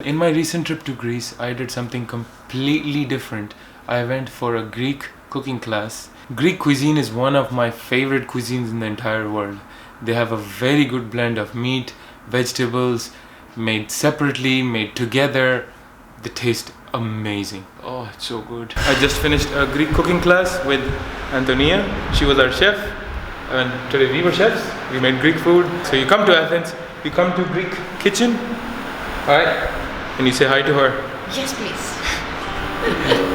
In my recent trip to Greece, I did something completely different. I went for a Greek cooking class. Greek cuisine is one of my favorite cuisines in the entire world. They have a very good blend of meat, vegetables, made separately, made together. They taste amazing. Oh, it's so good. I just finished a Greek cooking class with Antonia. She was our chef, and today we were chefs. We made Greek food. So you come to Athens, you come to Greek kitchen, alright? And you say hi to her. Yes, please.